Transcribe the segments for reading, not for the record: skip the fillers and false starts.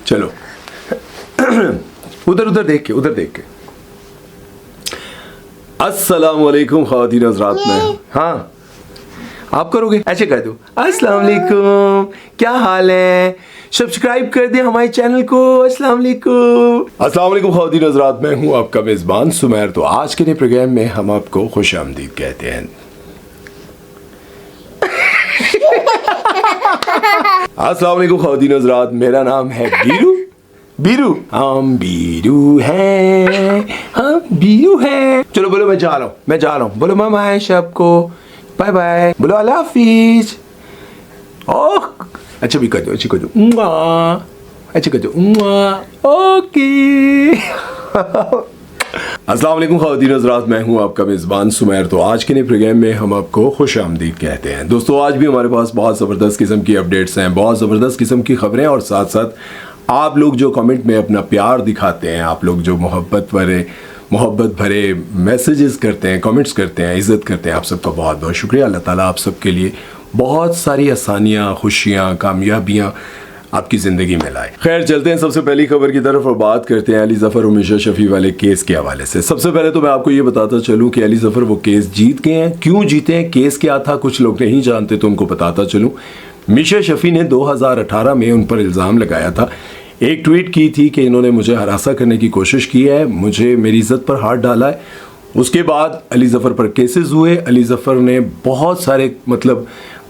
चलो उधर उधर देख के अस्सलाम वालेकुम ख़वातीन हज़रात में। हाँ आप करोगे, ऐसे कर दो अस्सलाम वालेकुम, क्या हाल है, सब्सक्राइब कर दें हमारे चैनल को। अस्सलाम वालेकुम ख़वातीन हज़रात, मैं हूँ आपका मेज़बान सुमैर। तो आज के नए प्रोग्राम में हम आपको खुश आमदीद कहते हैं। अस्सलाम वालेकुम ख़वातीन हज़रात, मेरा नाम है बीरू, हम बीरू हैं। चलो बोलो मैं जा रहा हूँ, बोलो मामा है सबको बाय बाय, बोलो अल्लाह हाफिज। ओह अच्छा भी कर दो, अच्छी कर दो, ओके। अस्सलाम वालेकुम ख़वातीन हज़रात, मैं हूँ आपका मेज़बान सुमैर। तो आज के नए प्रोग्राम में हम आपको खुश आमदीद कहते हैं। दोस्तों आज भी हमारे पास बहुत ज़बरदस्त किस्म की अपडेट्स हैं, बहुत ज़बरदस्त किस्म की खबरें, और साथ साथ आप लोग जो कमेंट में अपना प्यार दिखाते हैं, आप लोग जो मोहब्बत भरे मैसेजेस करते हैं, कमेंट्स करते हैं, इज़्ज़त करते हैं, आप सबका बहुत बहुत शुक्रिया। अल्लाह ताला आप सबके लिए बहुत सारी आसानियाँ, खुशियाँ, कामयाबियाँ आपकी ज़िंदगी में लाए। खैर चलते हैं सबसे पहली खबर की तरफ और बात करते हैं अली ज़फ़र और मीशा शफ़ी वाले केस के हवाले से। सबसे पहले तो मैं आपको ये बताता चलूँ कि अली ज़फ़र वो केस जीत गए हैं। क्यों जीते हैं, केस क्या था, कुछ लोग नहीं जानते तो उनको बताता चलूँ। मीशा शफ़ी ने 2018 में उन पर इल्ज़ाम लगाया था, एक ट्वीट की थी कि इन्होंने मुझे हरासा करने की कोशिश की है, मुझे मेरी इज़्ज़त पर हाथ डाला है। उसके बाद अली ज़फ़र पर केसेस हुए। अली ज़फ़र ने बहुत सारे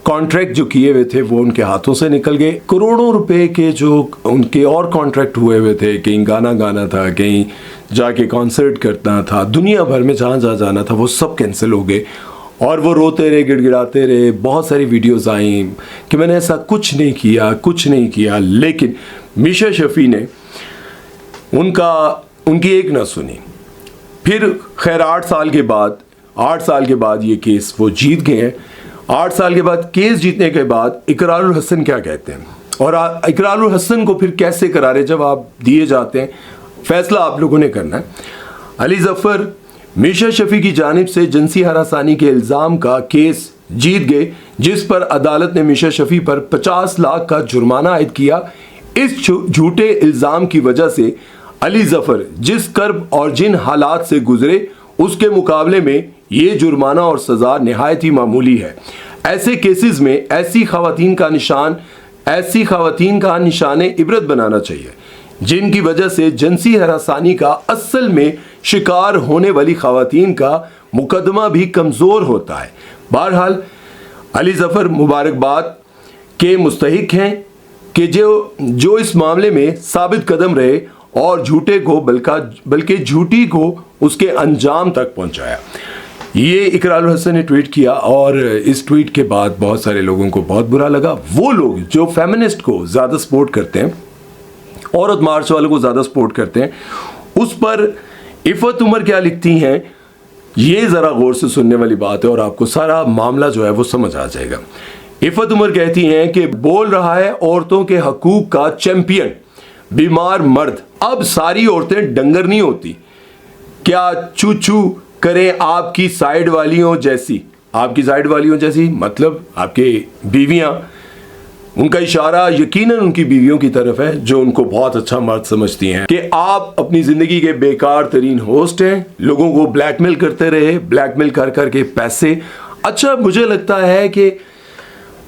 कॉन्ट्रैक्ट जो किए हुए थे वो उनके हाथों से निकल गए। करोड़ों रुपए के जो उनके और कॉन्ट्रैक्ट हुए हुए थे, कहीं गाना गाना था, कहीं जाके कॉन्सर्ट करना था, दुनिया भर में जहाँ जाना था वो सब कैंसिल हो गए। और वो रोते रहे, गिड़गिड़ाते रहे। बहुत सारी वीडियोस आई कि मैंने ऐसा कुछ नहीं किया। लेकिन मीशा शफ़ी ने उनकी एक ना सुनी। फिर खैर 8 साल के बाद ये केस वो जीत गए हैं। 8 साल के बाद केस जीतने के बाद इकरारुल हसन क्या कहते हैं, और इकरारुल हसन को फिर कैसे करारे जवाब दिए जाते हैं, फैसला आप लोगों ने करना है। अली ज़फ़र मीशा शफ़ी की जानिब से जिनसी हरासानी के इल्ज़ाम का केस जीत गए, जिस पर अदालत ने मीशा शफ़ी पर 50 लाख का जुर्माना आयद किया। इस झूठे इल्ज़ाम की वजह से अली ज़फ़र जिस कर्ब और जिन हालात से गुजरे, उसके मुकाबले में ये जुर्माना और सज़ा नहायत ही मामूली है। ऐसे केसेस में ऐसी ख़वातीन का निशान इबरत बनाना चाहिए जिनकी वजह से जिनसी हरासानी का असल में शिकार होने वाली ख़वातीन का मुकदमा भी कमज़ोर होता है। बहरहाल अली ज़फ़र मुबारकबाद के मुस्तहिक हैं कि जो इस मामले में साबित कदम रहे और बल्कि झूठी को उसके अंजाम तक पहुंचाया। ये इकरारुल हसन ने ट्वीट किया, और इस ट्वीट के बाद बहुत सारे लोगों को बहुत बुरा लगा। वो लोग जो फेमिनिस्ट को ज़्यादा सपोर्ट करते हैं, औरत मार्च वालों को ज़्यादा सपोर्ट करते हैं, उस पर इफ़त उमर क्या लिखती हैं, ये ज़रा गौर से सुनने वाली बात है और आपको सारा मामला जो है वो समझ आ जाएगा। इफ़त उमर कहती हैं कि बोल रहा है औरतों के हकूक़ का चैंपियन, बीमार मर्द। अब सारी औरतें डंगर नहीं होती, क्या चू चू करें आपकी साइड वालियों जैसी, मतलब आपके बीवियां। उनका इशारा यकीनन उनकी बीवियों की तरफ है जो उनको बहुत अच्छा मर्द समझती हैं कि आप अपनी जिंदगी के बेकार तरीन होस्ट हैं, लोगों को ब्लैकमेल करते रहे, ब्लैकमेल कर करके पैसे। अच्छा मुझे लगता है कि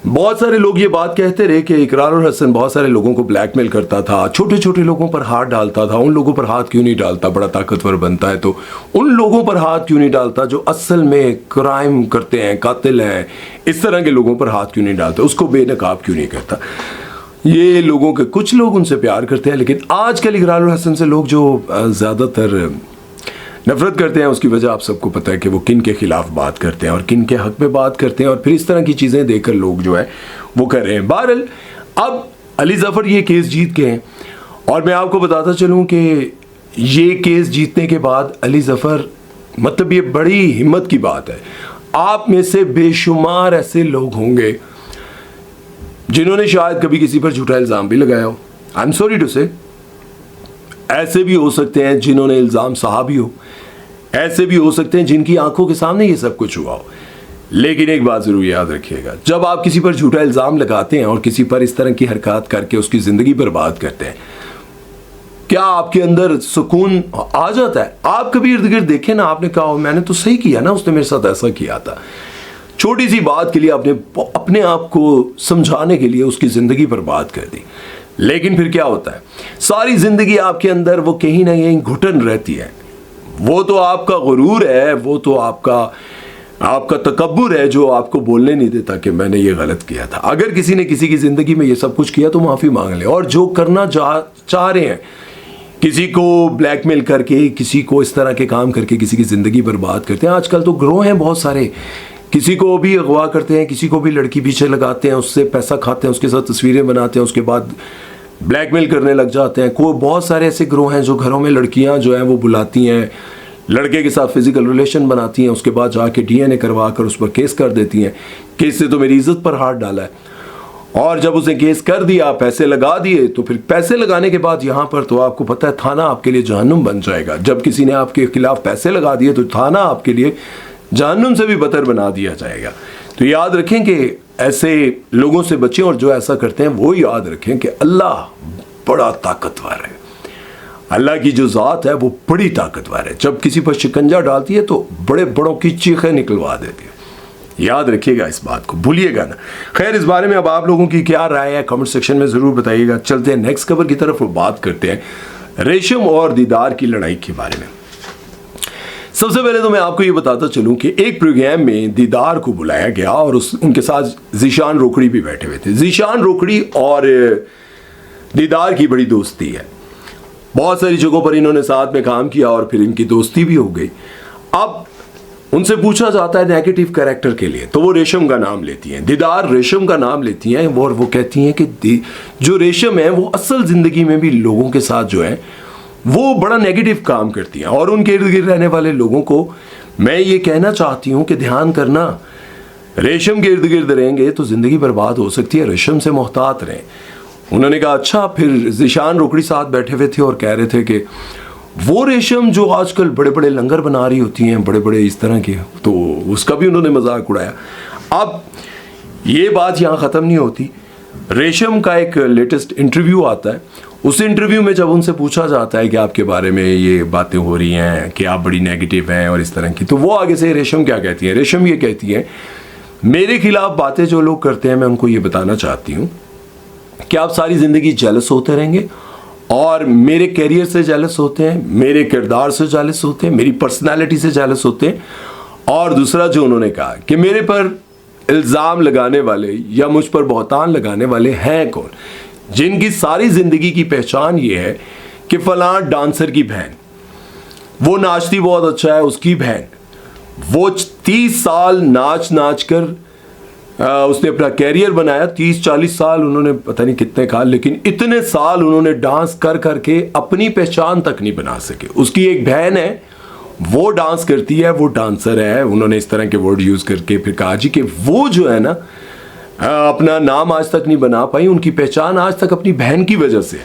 बहुत सारे लोग ये बात कहते रहे कि इकरारुल हसन बहुत सारे लोगों को ब्लैकमेल करता था, छोटे छोटे लोगों पर हाथ डालता था। उन लोगों पर हाथ क्यों नहीं डालता, बड़ा ताकतवर बनता है तो उन लोगों पर हाथ क्यों नहीं डालता जो असल में क्राइम करते हैं, कातिल हैं, इस तरह के लोगों पर हाथ क्यों नहीं डालता, उसको बेनकाब क्यों नहीं करता। ये लोगों के कुछ लोग उनसे प्यार करते हैं, लेकिन आजकल इकरारुल हसन से लोग जो ज़्यादातर नफरत करते हैं, उसकी वजह आप सबको पता है कि वो किन के खिलाफ बात करते हैं और किन के हक में बात करते हैं, और फिर इस तरह की चीज़ें देखकर लोग जो है वो कर रहे हैं। बहरहाल अब अली ज़फ़र ये केस जीत गए हैं, और मैं आपको बताता चलूँ कि ये केस जीतने के बाद अली ज़फ़र, मतलब ये बड़ी हिम्मत की बात है। आप में से बेशुमार ऐसे लोग होंगे जिन्होंने शायद कभी किसी पर झूठा इल्ज़ाम भी लगाया हो। आई एम सॉरी टू से, ऐसे भी हो सकते हैं जिन्होंने इल्ज़ाम सहा भी हो, ऐसे भी हो सकते हैं जिनकी आंखों के सामने ये सब कुछ हुआ हो। लेकिन एक बात ज़रूर याद रखिएगा, जब आप किसी पर झूठा इल्ज़ाम लगाते हैं और किसी पर इस तरह की हरकत करके उसकी ज़िंदगी बर्बाद करते हैं, क्या आपके अंदर सुकून आ जाता है? आप कभी इर्द गिर्द देखें ना, आपने कहा मैंने तो सही किया ना, उसने मेरे साथ ऐसा किया था। छोटी सी बात के लिए आपने अपने आप को समझाने के लिए उसकी ज़िंदगी बर्बाद कर दी। लेकिन फिर क्या होता है, सारी ज़िंदगी आपके अंदर वो कहीं ना कहीं घुटन रहती है। वो तो आपका गुरूर है, वो तो आपका तकब्बुर है जो आपको बोलने नहीं देता कि मैंने ये गलत किया था। अगर किसी ने किसी की ज़िंदगी में ये सब कुछ किया तो माफ़ी मांग ले। और जो करना चाह रहे हैं, किसी को ब्लैकमेल करके, किसी को इस तरह के काम करके किसी की ज़िंदगी बर्बाद करते हैं। आजकल तो ग्रोह हैं बहुत सारे, किसी को भी अगवा करते हैं, किसी को भी लड़की पीछे लगाते हैं, उससे पैसा खाते हैं, उसके साथ तस्वीरें बनाते हैं, उसके बाद ब्लैकमेल करने लग जाते हैं। कोई बहुत सारे ऐसे ग्रोह हैं जो घरों में लड़कियां जो हैं वो बुलाती हैं, लड़के के साथ फिजिकल रिलेशन बनाती हैं, उसके बाद जाके डीएनए करवा कर उस पर केस कर देती हैं कि इससे तो मेरी इज्जत पर हाथ डाला है। और जब उसने केस कर दिया, पैसे लगा दिए, तो फिर पैसे लगाने के बाद यहाँ पर तो आपको पता है थाना आपके लिए जहन्नुम बन जाएगा। जब किसी ने आपके खिलाफ पैसे लगा दिए तो थाना आपके लिए जहन्नुम से भी बदतर बना दिया जाएगा। तो याद रखें कि ऐसे लोगों से बचें, और जो ऐसा करते हैं वो याद रखें कि अल्लाह बड़ा ताकतवर है। अल्लाह की जो ज़ात है वो बड़ी ताकतवर है। जब किसी पर शिकंजा डालती है तो बड़े बड़ों की चीखें निकलवा देती है। याद रखिएगा इस बात को, भूलिएगा ना। खैर, इस बारे में अब आप लोगों की क्या राय है कमेंट सेक्शन में ज़रूर बताइएगा। चलते हैं नेक्स्ट खबर की तरफ और बात करते हैं रेशम और दीदार की लड़ाई के बारे में। सबसे पहले तो मैं आपको ये बताता चलूं कि एक प्रोग्राम में दीदार को बुलाया गया और उनके साथ ज़ीशान रोकड़ी भी बैठे हुए थे। ज़ीशान रोकड़ी और दीदार की बड़ी दोस्ती है, बहुत सारी जगहों पर इन्होंने साथ में काम किया और फिर इनकी दोस्ती भी हो गई। अब उनसे पूछा जाता है नेगेटिव कैरेक्टर के लिए, तो वो रेशम का नाम लेती हैं, दीदार रेशम का नाम लेती हैं, और वो कहती हैं कि जो रेशम है वो असल ज़िंदगी में भी लोगों के साथ जो है वो बड़ा नेगेटिव काम करती हैं। और उनके इर्द गिर्द रहने वाले लोगों को मैं ये कहना चाहती हूँ कि ध्यान करना, रेशम के इर्द गिर्द रहेंगे तो ज़िंदगी बर्बाद हो सकती है, रेशम से मोहतात रहें। उन्होंने कहा अच्छा। फिर ज़ीशान रोकड़ी साथ बैठे हुए थे और कह रहे थे कि वो रेशम जो आजकल बड़े बड़े लंगर बना रही होती हैं, बड़े बड़े इस तरह के, तो उसका भी उन्होंने मजाक उड़ाया। अब ये बात यहाँ ख़त्म नहीं होती। रेशम का एक लेटेस्ट इंटरव्यू आता है, उस इंटरव्यू में जब उनसे पूछा जाता है कि आपके बारे में ये बातें हो रही हैं कि आप बड़ी नेगेटिव हैं और इस तरह की, तो वो आगे से रेशम क्या कहती है, रेशम ये कहती है मेरे खिलाफ बातें जो लोग करते हैं मैं उनको ये बताना चाहती हूँ कि आप सारी ज़िंदगी जेलस होते रहेंगे और मेरे कैरियर से जेलस होते हैं, मेरे किरदार से जेलस होते हैं, मेरी पर्सनालिटी से जेलस होते हैं। और दूसरा जो उन्होंने कहा कि मेरे पर इल्ज़ाम लगाने वाले या मुझ पर बहुतान लगाने वाले हैं कौन, जिनकी सारी ज़िंदगी की पहचान ये है कि फ़लाँ डांसर की बहन, वो नाचती बहुत अच्छा है, उसकी बहन, वो 30 साल नाच कर उसने अपना कैरियर बनाया। 30-40 साल उन्होंने पता नहीं कितने कहा, लेकिन इतने साल उन्होंने डांस कर करके अपनी पहचान तक नहीं बना सके। उसकी एक बहन है, वो डांस करती है, वो डांसर है। उन्होंने इस तरह के वर्ड यूज़ करके फिर कहा जी कि वो जो है ना अपना नाम आज तक नहीं बना पाई, उनकी पहचान आज तक अपनी बहन की वजह से।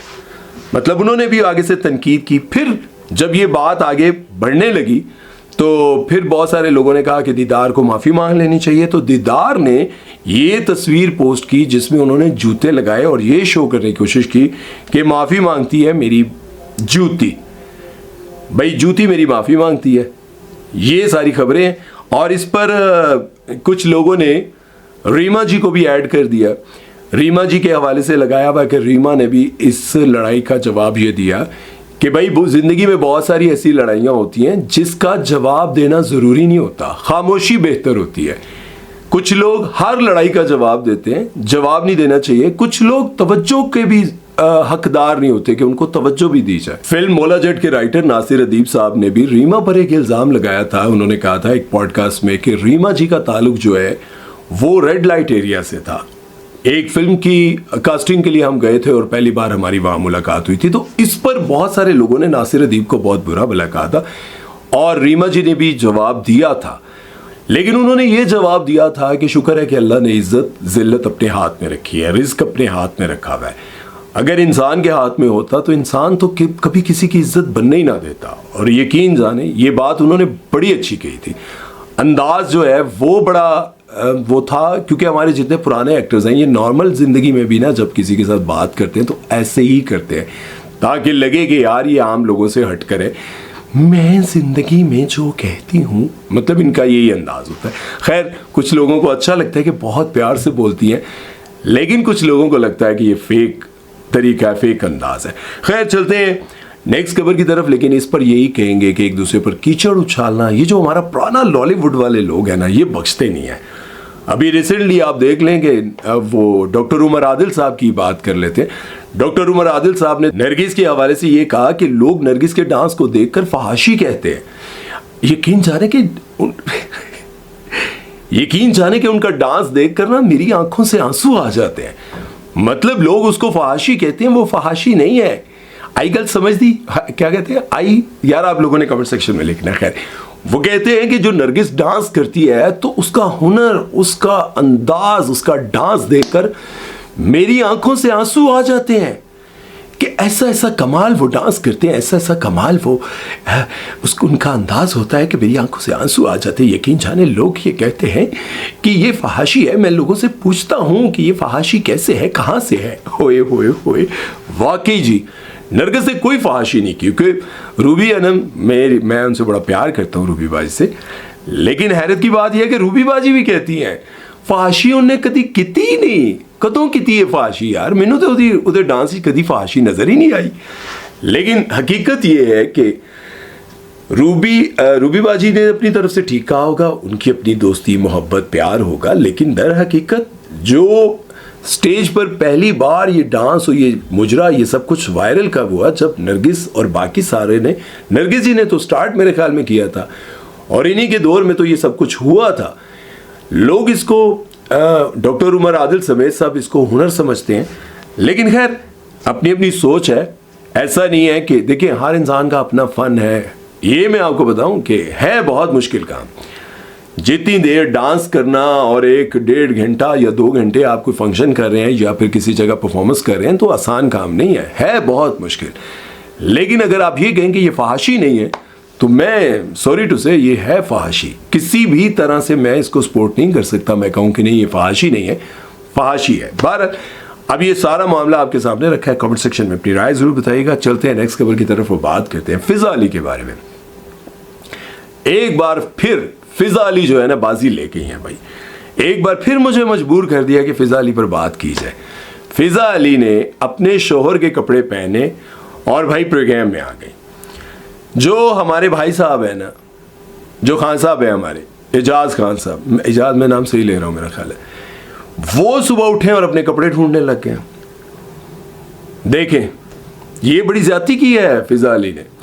मतलब उन्होंने भी आगे से तनकीद की। फिर जब ये बात आगे बढ़ने लगी तो फिर बहुत सारे लोगों ने कहा कि दीदार को माफ़ी मांग लेनी चाहिए। तो दीदार ने ये तस्वीर पोस्ट की जिसमें उन्होंने जूते लगाए और ये शो करने की कोशिश की कि माफ़ी मांगती है मेरी जूती, भाई जूती मेरी माफ़ी मांगती है। ये सारी खबरें, और इस पर कुछ लोगों ने रीमा जी को भी ऐड कर दिया। रीमा जी के हवाले से लगाया हुआ कि रीमा ने भी इस लड़ाई का जवाब ये दिया कि भाई ज़िंदगी में बहुत सारी ऐसी लड़ाइयाँ होती हैं जिसका जवाब देना ज़रूरी नहीं होता, खामोशी बेहतर होती है। कुछ लोग हर लड़ाई का जवाब देते हैं, जवाब नहीं देना चाहिए। कुछ लोग तवज्जो के भी हकदार नहीं होते कि उनको तवज्जो भी दी जाए। फिल्म मौला जट के राइटर नासिर अदीब साहब ने भी रीमा पर एक इल्ज़ाम लगाया था। उन्होंने कहा था एक पॉडकास्ट में कि रीमा जी का ताल्लुक जो है वो रेड लाइट एरिया से था। एक फिल्म की कास्टिंग के लिए हम गए थे और पहली बार हमारी वहाँ मुलाकात हुई थी। तो इस पर बहुत सारे लोगों ने नासिर अदीब को बहुत बुरा भला कहा था और रीमा जी ने भी जवाब दिया था। लेकिन उन्होंने ये जवाब दिया था कि शुक्र है कि अल्लाह ने इज़्ज़त ज़िल्लत अपने हाथ में रखी है, रिज़्क अपने हाथ में रखा हुआ है। अगर इंसान के हाथ में होता तो इंसान तो कभी किसी की इज़्ज़त बनने ही ना देता। और यकीन जाने ये बात उन्होंने बड़ी अच्छी कही थी। अंदाज़ जो है वो बड़ा वो था, क्योंकि हमारे जितने पुराने एक्टर्स हैं ये नॉर्मल ज़िंदगी में भी ना जब किसी के साथ बात करते हैं तो ऐसे ही करते हैं। ताकि लगे कि यार ये आम लोगों से हटकर है। मैं जिंदगी में जो कहती हूँ, मतलब इनका यही अंदाज होता है। खैर, कुछ लोगों को अच्छा लगता है कि बहुत प्यार से बोलती हैं, लेकिन कुछ लोगों को लगता है कि ये फेक तरीका है, फेक अंदाज है। खैर, चलते हैं नेक्स्ट खबर की तरफ, लेकिन इस पर यही कहेंगे कि एक दूसरे पर कीचड़ उछालना, ये जो हमारा पुराना लॉलीवुड वाले लोग हैं ना, ये बख्शते नहीं है। अभी रिसेंटली आप देख लेंगे, वो डॉक्टर उमर आदिल साहब की बात कर लेते हैं। डॉक्टर उमर आदिल साहब ने नरगिस के हवाले से ये कहा कि लोग नरगिस के डांस को देखकर फहाशी कहते हैं। यकीन जाने कि उनका डांस देखकर ना मेरी आंखों से आंसू आ जाते हैं। मतलब लोग उसको फहाशी कहते हैं, वो फहाशी नहीं है। आई गल समझ दी, क्या कहते हैं आई, यार आप लोगों ने कमेंट सेक्शन में लिखना। खैर, वो कहते हैं कि जो नरगिस डांस करती है तो उसका हुनर, उसका अंदाज, उसका डांस देखकर मेरी आंखों से आंसू आ जाते हैं कि ऐसा ऐसा कमाल वो डांस करते हैं, ऐसा ऐसा कमाल वो उसको, उनका अंदाज होता है कि मेरी आंखों से आंसू आ जाते हैं। यकीन जाने लोग ये कहते हैं कि ये फहाशी है। मैं लोगों से पूछता हूं कि ये फहाशी कैसे है, कहां से है। होए होए होए, वाकई जी नरगिस ने कोई फहाशी नहीं की, क्योंकि रूबी अनम, मैं उनसे बड़ा प्यार करता हूँ रूबी बाजी से। लेकिन हैरत की बात यह है कि रूबी बाजी भी कहती हैं फहाशी उन्हें कभी की नहीं, कदों की है फहाशी यार, मैनू तो उधर डांस ही कभी फहाशी नजर ही नहीं आई। लेकिन हकीकत यह है कि रूबी बाजी ने अपनी तरफ से ठीक कहा होगा, उनकी अपनी दोस्ती, मोहब्बत, प्यार होगा। लेकिन दर हकीकत जो स्टेज पर पहली बार ये डांस और ये मुजरा, ये सब कुछ वायरल कब हुआ, जब नरगिस और बाकी सारे ने, नरगिस जी ने तो स्टार्ट मेरे ख्याल में किया था, और इन्हीं के दौर में तो ये सब कुछ हुआ था। लोग इसको डॉक्टर उमर आदिल समेत सब इसको हुनर समझते हैं। लेकिन खैर, अपनी अपनी सोच है। ऐसा नहीं है कि देखिए हर इंसान का अपना फन है। ये मैं आपको बताऊं कि है बहुत मुश्किल काम। जितनी देर डांस करना और 1-1.5 घंटा या 2 घंटे आप कोई फंक्शन कर रहे हैं या फिर किसी जगह परफॉर्मेंस कर रहे हैं, तो आसान काम नहीं है बहुत मुश्किल। लेकिन अगर आप ये कहें कि ये फहाशी नहीं है, तो मैं सॉरी टू से, ये है फहाशी। किसी भी तरह से मैं इसको सपोर्ट नहीं कर सकता। मैं कहूँ कि नहीं ये फहाशी नहीं है, फहाशी है। बहरहाल, अब ये सारा मामला आपके सामने रखा है। कमेंट सेक्शन में अपनी राय जरूर बताइएगा। चलते हैं नेक्स्ट खबर की तरफ, वो बात करते हैं फिजा अली के बारे में। एक बार फिर फिजा अली जो है ना बाजी ले गई हैं भाई। एक बार फिर मुझे मजबूर कर दिया कि फिजा अली पर बात की जाए। फिजा अली ने अपने शोहर के कपड़े पहने और भाई प्रोग्राम में आ गई। जो हमारे भाई साहब है ना, जो खान साहब है हमारे, एजाज खान साहब, एजाज में नाम सही ले रहा हूं मेरा ख्याल है, वो सुबह उठे और अपने कपड़े ढूंढने लग गए। देखें, ये बड़ी ज्यादती की है फिजा अली ने।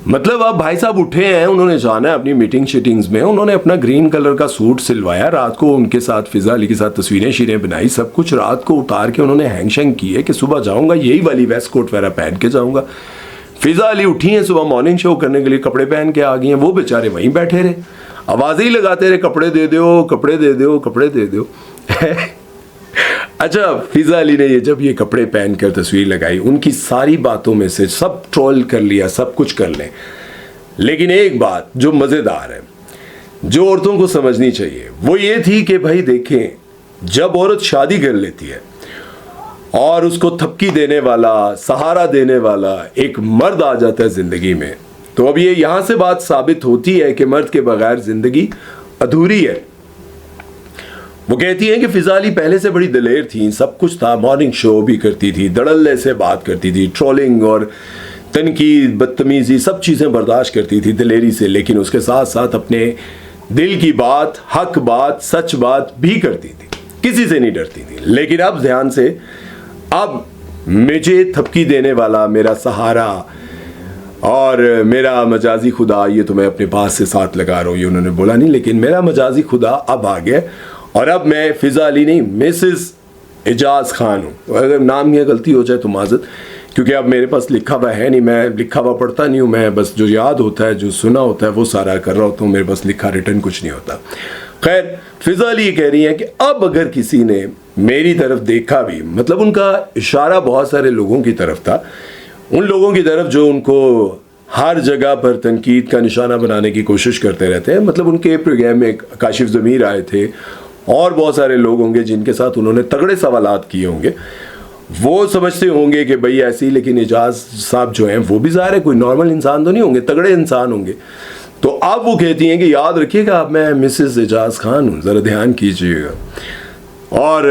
मतलब अब भाई साहब उठे हैं, उन्होंने जाना है अपनी मीटिंग शीटिंग्स में, उन्होंने अपना ग्रीन कलर का सूट सिलवाया, रात को उनके साथ फिजा अली के साथ तस्वीरें शीरें बनाई, सब कुछ रात को उतार के उन्होंने हैंग शैंग की है कि सुबह जाऊंगा यही वाली वेस्ट कोट वगैरह पहन के जाऊंगा। फिजा अली उठी हैं सुबह मॉर्निंग शो करने के लिए, कपड़े पहन के आ गई हैं। वो बेचारे वहीं बैठे रहे, आवाजें ही लगाते रहे, कपड़े दे दो, कपड़े दे दो, कपड़े दे दो। अच्छा, फिजा अली ने जब ये कपड़े पहनकर तस्वीर लगाई, उनकी सारी बातों में से सब ट्रोल कर लिया, सब कुछ कर लें। लेकिन एक बात जो मजेदार है, जो औरतों को समझनी चाहिए, वो ये थी कि भाई देखें, जब औरत शादी कर लेती है और उसको थपकी देने वाला, सहारा देने वाला एक मर्द आ जाता है जिंदगी में, तो अब ये यहां से बात साबित होती है कि मर्द के बगैर जिंदगी अधूरी है। वो कहती है कि फिजा अली पहले से बड़ी दलेर थी, सब कुछ था, मॉर्निंग शो भी करती थी, धड़ल्ले से बात करती थी, ट्रोलिंग और तनकीद, बदतमीजी, सब चीज़ें बर्दाश्त करती थी दिलेरी से, लेकिन उसके साथ साथ अपने दिल की बात, हक बात, सच बात भी करती थी, किसी से नहीं डरती थी। लेकिन अब ध्यान से, अब मुझे थपकी देने वाला मेरा सहारा और मेरा मजाजी खुदा, ये तो मैं अपने पास से साथ लगा रहा हूँ, ये उन्होंने बोला नहीं, लेकिन मेरा मजाजी खुदा अब आ गया और अब मैं फिजा अली नहीं, मिसेस एजाज खान हूँ। अगर नाम या गलती हो जाए तो माजत, क्योंकि अब मेरे पास लिखा हुआ है नहीं, मैं लिखा हुआ पढ़ता नहीं हूँ, मैं बस जो याद होता है, जो सुना होता है वो सारा कर रहा होता हूँ, मेरे पास लिखा रिटर्न कुछ नहीं होता। खैर, फिजा अली ये कह रही है कि अब अगर किसी ने मेरी तरफ देखा भी, मतलब उनका इशारा बहुत सारे लोगों की तरफ था, उन लोगों की तरफ जो उनको हर जगह पर तनकीद का निशाना बनाने की कोशिश करते रहते हैं। मतलब उनके प्रोग्राम में काशिफ ज़मीर आए थे और बहुत सारे लोग होंगे जिनके साथ उन्होंने तगड़े सवालात किए होंगे, वो समझते होंगे कि भाई ऐसे ही, लेकिन एजाज साहब जो हैं वो भी ज़ाहिर है कोई नॉर्मल इंसान तो नहीं होंगे, तगड़े इंसान होंगे। तो अब वो कहती हैं कि याद रखिएगा मैं मिसेस एजाज खान हूँ, ज़रा ध्यान कीजिएगा। और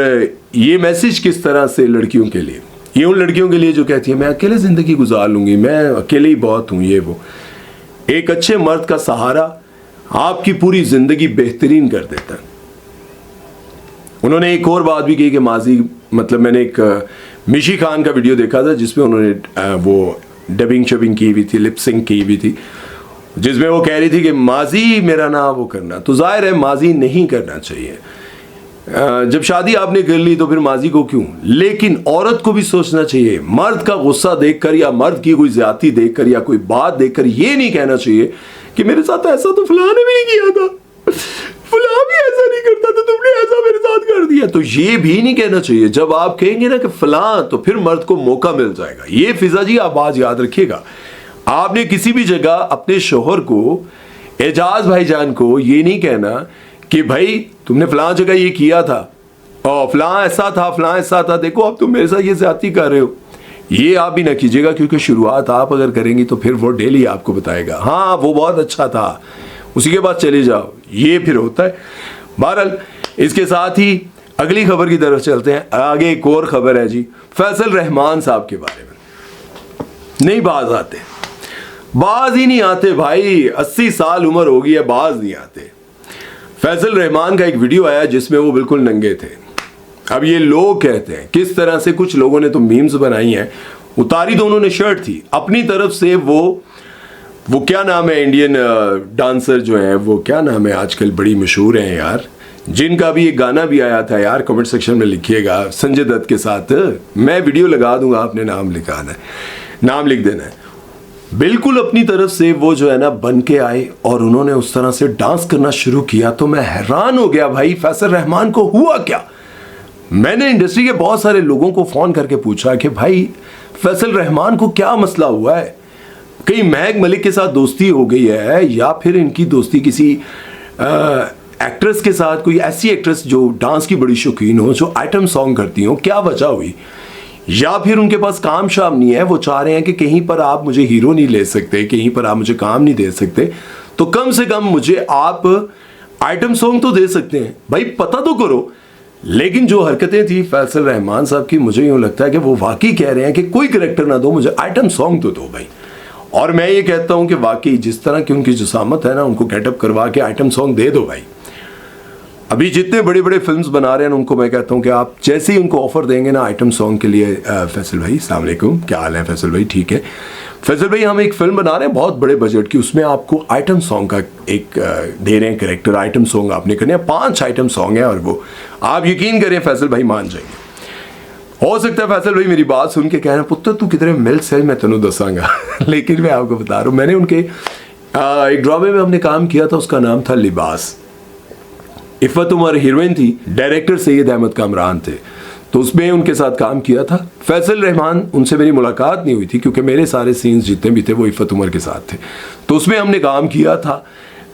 ये मैसेज किस तरह से लड़कियों के लिए, ये उन लड़कियों के लिए जो कहती है मैं अकेले ज़िंदगी गुजार लूँगी, मैं अकेले ही बहुत हूँ, ये वो। एक अच्छे मर्द का सहारा आपकी पूरी ज़िंदगी बेहतरीन कर देता है। उन्होंने एक और बात भी की कि माजी, मतलब मैंने एक मिशी खान का वीडियो देखा था जिसमें उन्होंने वो डबिंग शबिंग की हुई थी, लिपसिंग की हुई थी, जिसमें वो कह रही थी कि माजी मेरा ना वो करना। तो जाहिर है माजी नहीं करना चाहिए, जब शादी आपने कर ली तो फिर माजी को क्यों। लेकिन औरत को भी सोचना चाहिए, मर्द का गुस्सा देखकर या मर्द की कोई ज्यादती देखकर या कोई बात देखकर ये नहीं कहना चाहिए कि मेरे साथ ऐसा तो फलां ने भी नहीं किया था, फलां भी ऐसा नहीं करता था, तुमने ऐसा मेरे साथ कर दिया। तो ये भी नहीं कहना चाहिए। जब आप कहेंगे ना कि फलां, तो फिर मर्द को मौका मिल जाएगा। ये फिजा जी आप बात याद रखिएगा, आपने किसी भी जगह अपने शोहर को, एजाज भाईजान को ये नहीं कहना कि भाई तुमने फलां जगह ये किया था और फलां ऐसा था, फलां ऐसा था, देखो अब तुम मेरे साथ ये ज्यादती कर रहे हो। ये आप भी ना कीजिएगा, क्योंकि शुरुआत आप अगर करेंगी तो फिर वो डेली आपको बताएगा हाँ वो बहुत अच्छा था, उसी के बाद चले जाओ, ये फिर होता है। बहरहाल इसके साथ ही अगली खबर की तरफ चलते हैं। आगे एक और खबर है जी, फैसल रहमान साहब के बारे में। नहीं बाज आते, बाज ही नहीं आते भाई, 80 साल उम्र हो गई है, बाज नहीं आते। फैसल रहमान का एक वीडियो आया जिसमें वो बिल्कुल नंगे थे। अब ये लोग कहते हैं किस तरह से, कुछ लोगों ने तो मीम्स बनाई हैं, उतारी तो उन्होंने शर्ट थी अपनी तरफ से, वो क्या नाम है इंडियन डांसर जो है, वो क्या नाम है आजकल बड़ी मशहूर हैं यार, जिनका भी एक गाना भी आया था यार, कमेंट सेक्शन में लिखिएगा, संजय दत्त के साथ, मैं वीडियो लगा दूंगा, आपने नाम लिखाना है, नाम लिख देना है। बिल्कुल अपनी तरफ से वो जो है ना बन के आए और उन्होंने उस तरह से डांस करना शुरू किया। तो मैं हैरान हो गया भाई, फैसल रहमान को हुआ क्या। मैंने इंडस्ट्री के बहुत सारे लोगों को फोन करके पूछा कि भाई फैसल रहमान को क्या मसला हुआ है, कहीं महक मलिक के साथ दोस्ती हो गई है या फिर इनकी दोस्ती किसी एक्ट्रेस के साथ, कोई ऐसी एक्ट्रेस जो डांस की बड़ी शौकीन हो, जो आइटम सॉन्ग करती हो, क्या वजह हुई, या फिर उनके पास काम शाम नहीं है, वो चाह रहे हैं कि कहीं पर आप मुझे हीरो नहीं ले सकते, कहीं पर आप मुझे काम नहीं दे सकते, तो कम से कम मुझे आप आइटम सॉन्ग तो दे सकते हैं भाई, पता तो करो। लेकिन जो हरकतें थी फैसल रहमान साहब की, मुझे यूं लगता है कि वो वाकई कह रहे हैं कि कोई कैरेक्टर ना दो, मुझे आइटम सॉन्ग तो दो भाई। और मैं ये कहता हूं कि वाकई जिस तरह की उनकी जिसामत है ना, उनको गेटअप करवा के आइटम सॉन्ग दे दो भाई। अभी जितने बड़े बड़े फिल्म्स बना रहे हैं उनको मैं कहता हूं कि आप जैसे ही उनको ऑफर देंगे ना आइटम सॉन्ग के लिए, फैसल भाई अस्सलाम वालेकुम, क्या हाल है फैसल भाई, ठीक है फैसल भाई, हम एक फिल्म बना रहे हैं बहुत बड़े बजट की, उसमें आपको आइटम सॉन्ग का एक दे रहे हैं कैरेक्टर, आइटम सॉन्ग आपने करने हैं, 5 आइटम सॉन्ग है, और वो आप यकीन करें फैसल भाई मान जाएंगे। हो सकता है फैसल भाई मेरी बात सुन के कह रहे हैं पुत्र तू किधरे मिल से मैं तेनों दसांगा लेकिन मैं आपको बता रहा हूँ, मैंने उनके एक ड्रामे में हमने काम किया था, उसका नाम था लिबास। इफ़त उमर हीरोइन थी, डायरेक्टर सैयद अहमद कामरान थे, तो उसमें उनके साथ काम किया था। फैसल रहमान, उनसे मेरी मुलाकात नहीं हुई थी क्योंकि मेरे सारे सीन्स जितने भी थे वो इफ़त उमर के साथ थे, तो उसमें हमने काम किया था।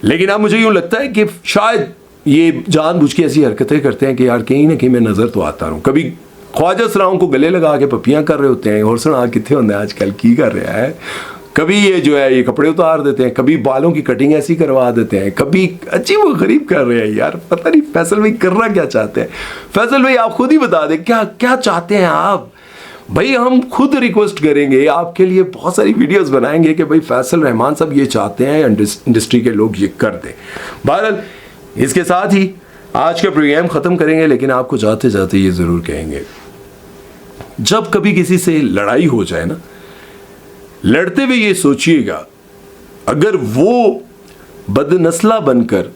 लेकिन अब मुझे यूँ लगता है कि शायद ये जानबूझ के ऐसी हरकतें करते हैं कि यार कहीं ना कहीं मैं नज़र तो आता रहूँ। कभी ख्वाजा सलाम को गले लगा के पपियाँ कर रहे होते हैं, और सुना कितने होंगे आजकल की कर रहा है, कभी ये जो है ये कपड़े उतार देते हैं, कभी बालों की कटिंग ऐसी करवा देते हैं, कभी अजीब व गरीब कर रहे हैं यार, पता नहीं फैसल भाई करना क्या चाहते हैं। फैसल भाई आप खुद ही बता दें क्या क्या चाहते हैं आप भाई, हम खुद रिक्वेस्ट करेंगे आपके लिए, बहुत सारी वीडियोस बनाएंगे कि भाई फैसल रहमान साहब ये चाहते हैं, इंडस्ट्री के लोग ये कर दें। बहरहाल इसके साथ ही आज का प्रोग्राम ख़त्म करेंगे, लेकिन आपको जाते जाते ये ज़रूर कहेंगे, जब कभी किसी से लड़ाई हो जाए ना, लड़ते हुए ये सोचिएगा अगर वो बदनस्ला बनकर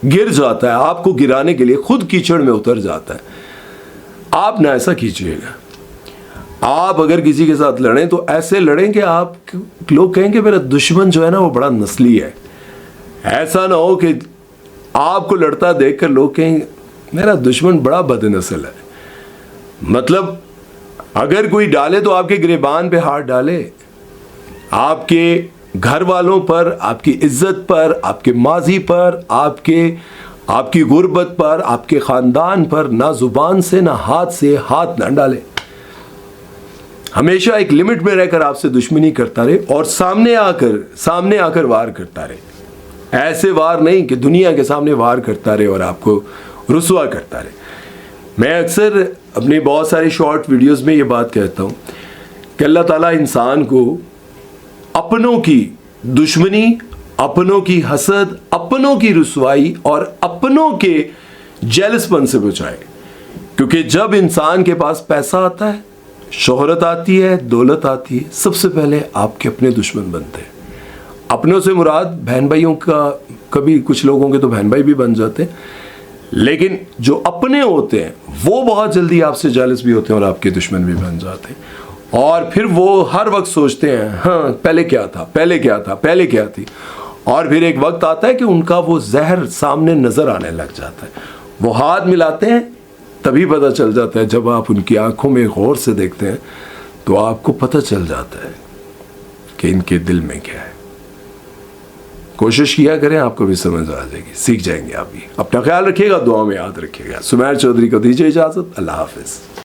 गिर जाता है, आपको गिराने के लिए खुद कीचड़ में उतर जाता है, आप ना ऐसा कीजिएगा। आप अगर किसी के साथ लड़ें तो ऐसे लड़ें कि आप लोग कहेंगे मेरा दुश्मन जो है ना वो बड़ा नस्ली है। ऐसा ना हो कि आपको लड़ता देखकर लोग कहेंगे मेरा दुश्मन बड़ा बदनस्ल है। मतलब अगर कोई डाले तो आपके गिरेबान पे हाथ डाले, आपके घर वालों पर, आपकी इज्जत पर, आपके माजी पर, आपके आपकी गुर्बत पर, आपके ख़ानदान पर ना ज़ुबान से ना हाथ से हाथ ना डाले। हमेशा एक लिमिट में रहकर आपसे दुश्मनी करता रहे और सामने आकर वार करता रहे। ऐसे वार नहीं कि दुनिया के सामने वार करता रहे और आपको रुसवा करता रहे। मैं अक्सर अपनी बहुत सारी शॉर्ट वीडियोस में ये बात कहता हूँ कि अल्लाह ताला इंसान को अपनों की दुश्मनी, अपनों की हसद, अपनों की रुसवाई और अपनों के जेलसपन से बचाए। क्योंकि जब इंसान के पास पैसा आता है, शोहरत आती है, दौलत आती है, सबसे पहले आपके अपने दुश्मन बनते हैं। अपनों से मुराद बहन भाइयों का, कभी कुछ लोगों के तो बहन भाई भी बन जाते हैं, लेकिन जो अपने होते हैं वो बहुत जल्दी आपसे जेलस भी होते हैं और आपके दुश्मन भी बन जाते हैं। और फिर वो हर वक्त सोचते हैं, हाँ पहले क्या था, पहले क्या था, पहले क्या थी। और फिर एक वक्त आता है कि उनका वो जहर सामने नजर आने लग जाता है। वो हाथ मिलाते हैं, तभी पता चल जाता है, जब आप उनकी आंखों में गौर से देखते हैं तो आपको पता चल जाता है कि इनके दिल में क्या है। कोशिश किया करें, आपको भी समझ आ जाएगी, सीख जाएंगे आप भी। अपना ख्याल रखिएगा, दुआ में याद रखिएगा। सुमैर चौधरी को दीजिए इजाजत। अल्लाह हाफिज।